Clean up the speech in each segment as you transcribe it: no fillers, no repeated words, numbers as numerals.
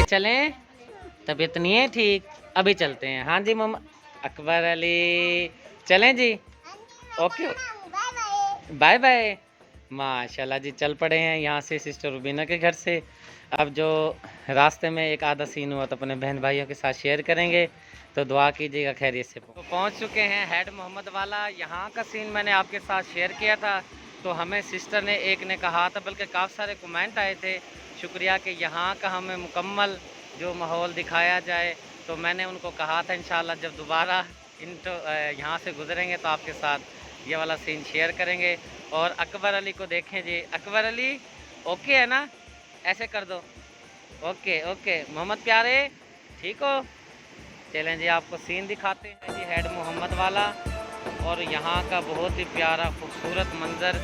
चलें? तबीयत नहीं है ठीक? अभी चलते हैं। हाँ जी मम्मा। अकबर अली चलें जी? Okay bye bye. माशाल्लाह जी चल पड़े हैं यहाँ से सिस्टर रुबीना के घर से। अब जो रास्ते में एक आधा सीन हुआ तो अपने बहन भाइयों के साथ शेयर करेंगे, तो दुआ कीजिएगा खैरियत से। तो पहुँच चुके हैं हेड मोहम्मद वाला। यहाँ का सीन मैंने आपके साथ शेयर किया था, तो हमें सिस्टर ने एक ने कहा था, बल्कि काफ़ी सारे कमेंट आए थे, शुक्रिया कि यहाँ का हमें मुकम्मल जो माहौल दिखाया जाए। तो मैंने उनको कहा था इंशाल्लाह जब दोबारा यहाँ से गुजरेंगे तो आपके साथ ये वाला सीन शेयर करेंगे। और अकबर अली को देखें जी। अकबर अली ओके है ना? ऐसे कर दो। Okay okay. मोहम्मद प्यारे ठीक हो? चलें जी आपको सीन दिखाते हैं जी हेड मोहम्मद वाला। और यहाँ का बहुत ही प्यारा खूबसूरत मंज़र,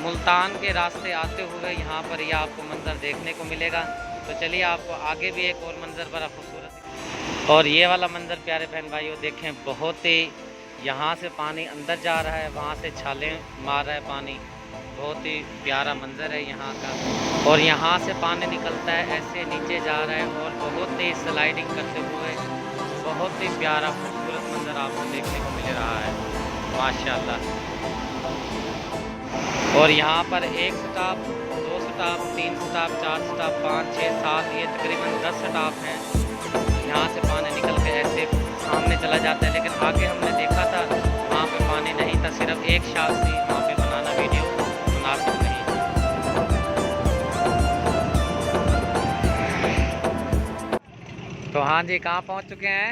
मुल्तान के रास्ते आते हुए यहाँ पर यह आपको मंज़र देखने को मिलेगा। तो चलिए आपको आगे भी एक और मंज़र बड़ा खूबसूरत। और ये वाला मंज़र प्यारे बहन भाइयों देखें, बहुत ही यहाँ से पानी अंदर जा रहा है, वहाँ से छालें मार रहा है पानी। बहुत ही प्यारा मंज़र है यहाँ का। और यहाँ से पानी निकलता है ऐसे नीचे जा रहा है और बहुत ही स्लाइडिंग करते हुए बहुत ही प्यारा खूबसूरत मंज़र आपको देखने को मिल रहा है माशाल्लाह। और यहाँ पर 1 स्टॉप, 2 स्टॉप, 3 स्टॉप, 4 स्टॉप, 5, 6, 7, ये तकरीबन 10 स्टॉप हैं। यहाँ से पानी निकल के ऐसे सामने चला जाता है, लेकिन आगे हमने देखा था वहाँ पे पानी नहीं था, सिर्फ एक शाख थी, वहाँ पे बनाना वीडियो मुनासिब नहीं। तो हाँ जी कहाँ पहुँच चुके हैं?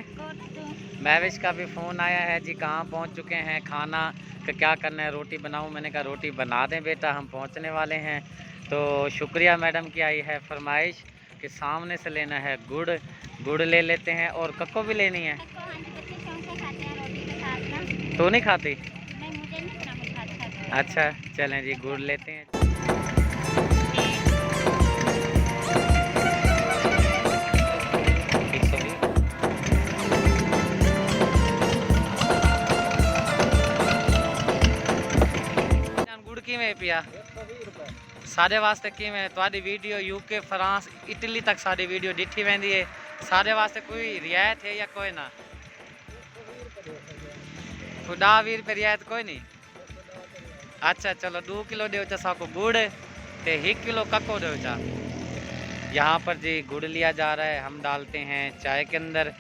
महविश का भी फ़ोन आया है जी, कहाँ पहुँच चुके हैं, खाना का क्या करना है, रोटी बनाऊँ? मैंने कहा रोटी बना दें बेटा, हम पहुँचने वाले हैं। तो शुक्रिया मैडम की आई है फरमाइश कि सामने से लेना है गुड़ ले लेते हैं। और कक्को भी लेनी है? तो नहीं खाती? अच्छा चलें जी गुड़ लेते हैं। किमें पिया सारे वास्ते किमें तुहाडी वीडियो यूके फ्रांस इटली तक सारी वीडियो डिठी वेंदी है, सारे वास्ते कोई रियायत है या कोई ना? 10-20 रुपये रियायत कोई नहीं? अच्छा चलो 2 किलो दो चा साको गुड़ ते 1 किलो कक्को दो चा। यहाँ पर जी गुड़ लिया जा रहा है, हम डालते हैं चाय के अंदर।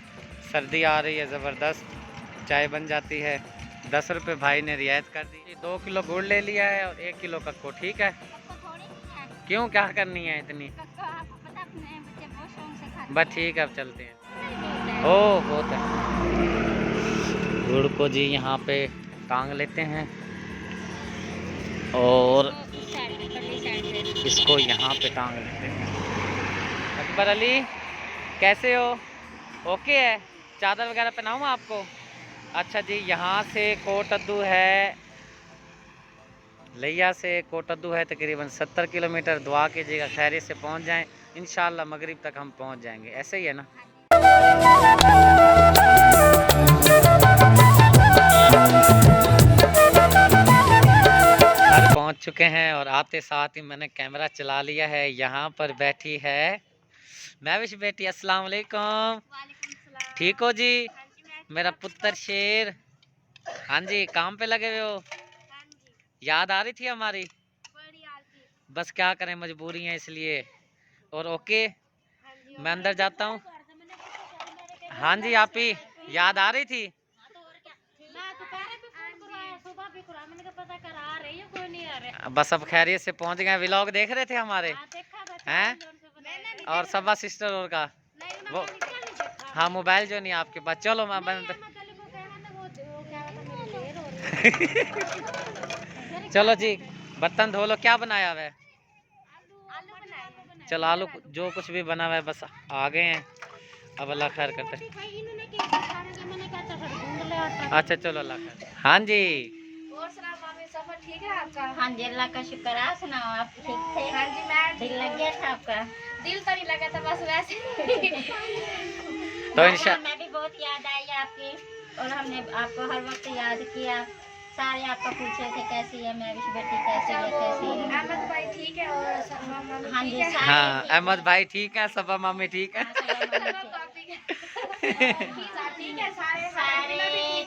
सर्दी आ रही है ज़बरदस्त, चाय बन जाती है। 10 रुपये भाई ने रियायत कर दी। 2 किलो गुड़ ले लिया है और 1 किलो कक्को। ठीक है क्यों क्या करनी है इतनी? बस ठीक है अब चलते हैं। ओ बहुत है। गुड़ को जी यहाँ पे टांग लेते हैं और इसको यहाँ पे टांग लेते हैं। अकबर अली कैसे हो? ओके है? चादर वगैरह पहनाऊँ आपको? अच्छा जी यहाँ से कोटद्दू है, लिया से कोटद्दू है तकरीबन 70 किलोमीटर। दुआ कीजिएगा खैरियत से पहुँच जाएं, इंशाल्लाह मगरिब तक हम पहुँच जाएंगे। ऐसे ही है ना? घर पहुँच चुके हैं और आते साथ ही मैंने कैमरा चला लिया है। यहाँ पर बैठी है महविश बेटी। अस्सलाम वालेकुम। ठीक हो जी? मेरा पुत्र शेर। हाँ जी काम पे लगे हुए हो? याद आ रही थी हमारी? बस क्या करें मजबूरी है इसलिए। और ओके मैं अंदर जाता हूँ। हाँ जी आप ही याद आ रही थी? बस अब खैरियत से पहुँच गए। व्लॉग देख रहे थे हमारे हैं? और सबा सिस्टर और का वो हाँ मोबाइल जो नहीं आपके पास। चलो मैं बंद चलो जी बर्तन धो लो। क्या बनाया हुआ है? चलो आलू जो कुछ भी बना हुआ है बस आ गए हैं। अब अल्लाह खैर करते हैं। अच्छा चलो अल्लाह खैर। हाँ जी ठीक है आपका? हाँ जी अल्लाह का शुक्र। आप सुनाओ आप ठीक थे? हाँ जी मैं दिल लग गया था आपका? दिल तो नहीं लगा था बस वैसे। तो इंशाल्लाह मैं भी बहुत याद आई आपकी और हमने आपको हर वक्त याद किया। सारे आपको पूछे थे कैसी है मैं बेटी, कैसी है कैसी है। अहमद भाई ठीक है और सलमा मामी हाँ ठीक जी है। सारे हाँ, अहमद भाई ठीक है, सबा मामी ठीक है। हाँ, सब सलमा ठीक भाभी ठीक है, सारे सारे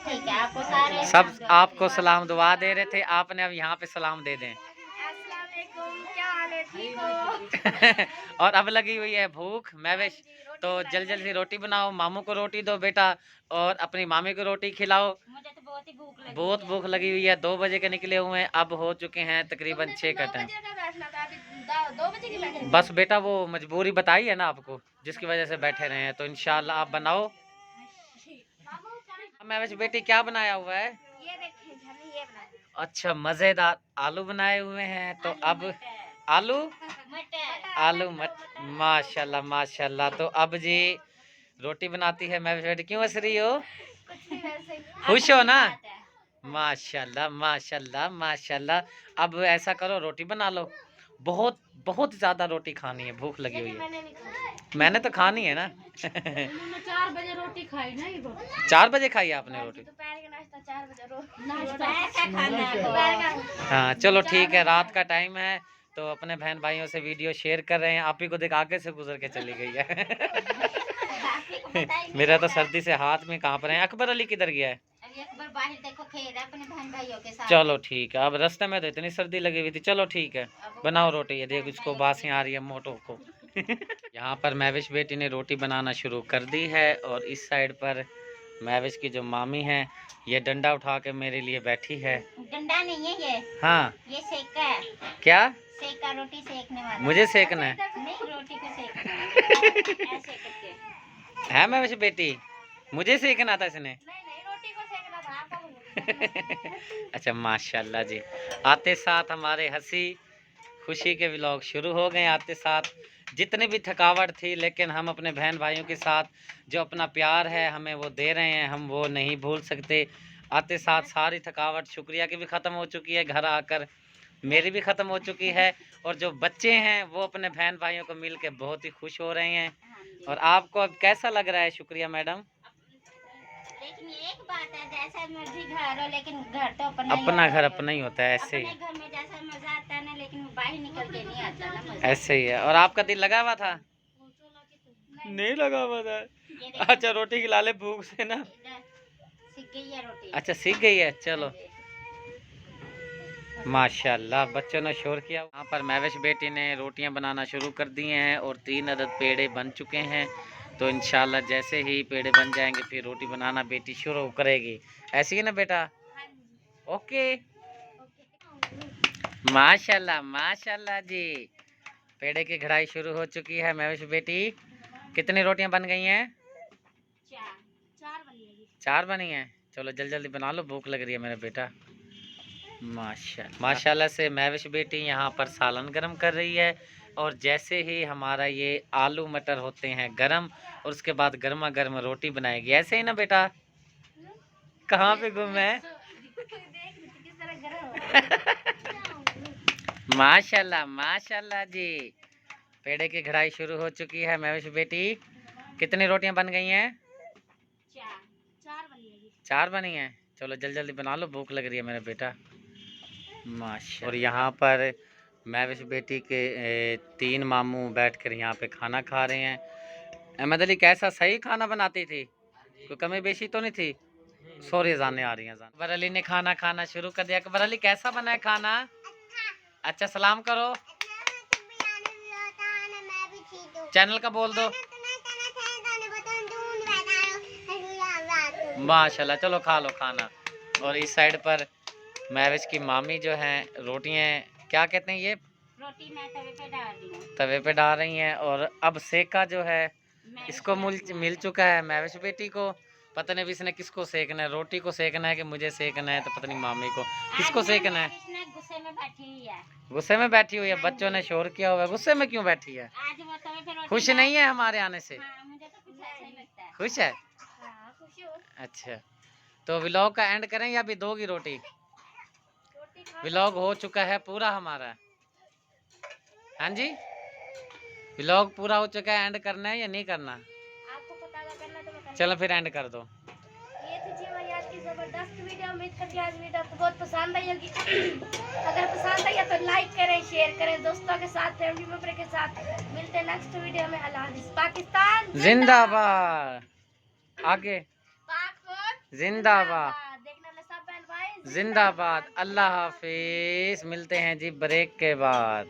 ठीक है, आपको सारे सब सलाम दुआ आपको दे सलाम दुआ दे रहे थे, आपने अब यहाँ पे सलाम दे दें। अस्सलाम वालेकुम, क्या हाल है, ठीक हो? और अब लगी हुई है भूख महविश, तो जल्दी जल्दी रोटी बनाओ, मामू को रोटी दो बेटा, और अपनी मामी को रोटी खिलाओ। मुझे तो बहुत ही भूख लगी बहुत है। भूख लगी हुई है, 2 बजे के निकले हुए हैं, अब हो चुके हैं तकरीबन 6 का टाइम। 2 बजे की बैठे थे। बस बेटा वो मजबूरी बताई है ना आपको, जिसकी वजह से बैठे रहे हैं, तो इंशाल्लाह आप बनाओ। महविश बेटी क्या बनाया हुआ है? ये देखें, हमने ये बनाया। अच्छा, मजेदार आलू बनाए हुए हैं, तो अब आलू मटर आलू मट माशाल्लाह माशाल्लाह। तो अब जी रोटी बनाती है महविश बेटी, क्यों हंस रही हो? कुछ नहीं, वैसे ही। खुश हो ना? माशाल्लाह माशाल्लाह माशाल्लाह। अब ऐसा करो, रोटी बना लो, बहुत बहुत ज्यादा रोटी खानी है, भूख लगी हुई है। मैंने नहीं खाया। मैंने तो खानी है ना। 4 बजे रोटी खाई ना, ये रोटी 4 बजे खाई आपने रोटी? दोपहर का नाश्ता 4 बजे नाश्ता ऐसा खाना है दोपहर का। हाँ चलो ठीक है, रात का टाइम है, तो अपने बहन भाइयों से वीडियो शेयर कर रहे हैं। आप ही को देख आगे से गुजर के चली गई है। आपको पता ही नहीं मेरा तो चला। सर्दी से हाथ में कांप रहे हैं। अकबर अली किधर गया है? अभी एक बार बाहर देखो, खेल रहा है अपने बहन भाइयों के साथ। चलो ठीक है, अब रास्ते में तो इतनी सर्दी लगी हुई थी। चलो ठीक है, बनाओ रोटी। ये देख इसको बासी आ रही है मोटो को। यहाँ पर महविश बेटी ने रोटी बनाना शुरू कर दी है, और इस साइड पर महविश की जो मामी है, ये डंडा उठा के मेरे लिए बैठी है। डंडा नहीं है ये, हाँ ये सेका है। क्या? सेका, रोटी सेकने वाला। मुझे सेकना है? नहीं, रोटी को सेकना है। ऐसे करके। है महविश बेटी, मुझे सेकना था इसने। नहीं, रोटी को सेकना था, आपका बोलो। अच्छा माशाल्लाह जी। आते साथ हमारे हंसी खुशी के व्लॉग शुरू हो गए। आते साथ जितनी भी थकावट थी, लेकिन हम अपने बहन भाइयों के साथ जो अपना प्यार है हमें वो दे रहे हैं, हम वो नहीं भूल सकते। आते साथ सारी थकावट शुक्रिया की भी ख़त्म हो चुकी है, घर आकर मेरी भी ख़त्म हो चुकी है, और जो बच्चे हैं वो अपने बहन भाइयों को मिल के बहुत ही खुश हो रहे हैं। हाँ जी। और आपको अब कैसा लग रहा है शुक्रिया मैडम? लेकिन एक बात है, जैसा मर्जी घर हो, लेकिन घर तो अपना ही अपना होता घर है। अपना ही होता है, ऐसे ही अपने घर में जैसा मजा आता है ना, लेकिन बाहर निकल के नहीं आता ना मजा। ऐसे ही है। और आपका दिल लगा हुआ था? नहीं लगा हुआ था। ये देखो, अच्छा रोटी खिला ले भूख से ना। सीख गई है रोटी। अच्छा सीख गई है, चलो माशाल्लाह। बच्चों ने शोर किया। यहाँ पर महविश बेटी ने रोटियां बनाना शुरू कर दिए हैं, और 3 अदद पेड़े बन चुके हैं। तो इंशाल्लाह जैसे ही पेड़े बन जाएंगे फिर रोटी बनाना बेटी शुरू करेगी। ऐसी है ना बेटा? ओके माशाल्लाह माशाल्लाह जी। पेड़े की कढ़ाई शुरू हो चुकी है। महविश बेटी कितनी रोटियां बन गई हैं? 4 बनी हैं। चलो जल्दी जल्दी बना लो, भूख लग रही है मेरा बेटा। माशाल्लाह से महविश बेटी यहाँ पर सालन गरम कर रही है, और जैसे ही हमारा ये आलू मटर होते हैं गरम, और उसके बाद गर्मा गर्म रोटी बनाएगी। ऐसे ही ना बेटा? कहाँ पे गुम है? माशाल्लाह माशाल्लाह जी। पेड़े की कढ़ाई शुरू हो चुकी है। महविश बेटी कितनी रोटियां बन गई हैं? 4 बनी हैं। चलो जल्दी जल्दी बना लो, भूख लग रही है मेरा बेटा। माशा। और यहाँ पर महविश बेटी के 3 मामू बैठकर यहाँ पे खाना खा रहे हैं। अहमद अली कैसा, सही खाना बनाती थी? कोई कमी बेशी तो नहीं थी? सॉरी जाने आ रही हैं। अकबर अली ने खाना खाना शुरू कर दिया। अकबर अली कैसा बना है खाना? अच्छा सलाम करो, चैनल का बोल दो। माशाल्लाह, चलो खा लो खाना। और इस साइड पर महविश की मामी जो हैं रोटियां क्या कहते हैं, ये रोटी मैं तवे पे डाल रही हूँ। तवे पे डाल रही हैं। और अब सेका जो है मैं इसको मिल चुका है महविश बेटी को। पता नहीं इसने किसको सेकना है, रोटी को सेकना है कि मुझे सेकना है, तो पता नहीं मामी को किसको सेकना है। गुस्से में बैठी हुई है। गुस्से में बैठी हुई है, बच्चों ने शोर किया हुआ है। गुस्से में क्यों बैठी है? आज वो तवे पे रोटी खुश नहीं है हमारे आने से? हाँ, मुझे तो कुछ ऐसा ही लगता है। खुश है? हाँ, खुशी हो। अच्छा तो व्लॉग का एंड करें या अभी दोगी रोटी? व्लॉग हो चुका है पूरा हमारा। हाँ जी, व्लॉग पूरा हो चुका है, एंड करना है या नहीं करना? आपको पता करना तो मैं चलो फिर एंड कर दो। ये थी जी हमारी आज की जबरदस्त वीडियो। उम्मीद करती हूँ आज वीडियो आपको बहुत पसंद आई होगी। अगर पसंद आई है तो लाइक करें, शेयर करें दोस्तों के साथ, फैमिली मेंबर के साथ। मिलते हैं नेक्स्ट वीडियो में। अल्लाह हाफिज़। पाकिस्तान जिंदाबाद। आगे पाक जिंदाबाद। देखने वाले सब बहन भाई जिंदाबाद। अल्लाह हाफिज। मिलते हैं जी ब्रेक के बाद।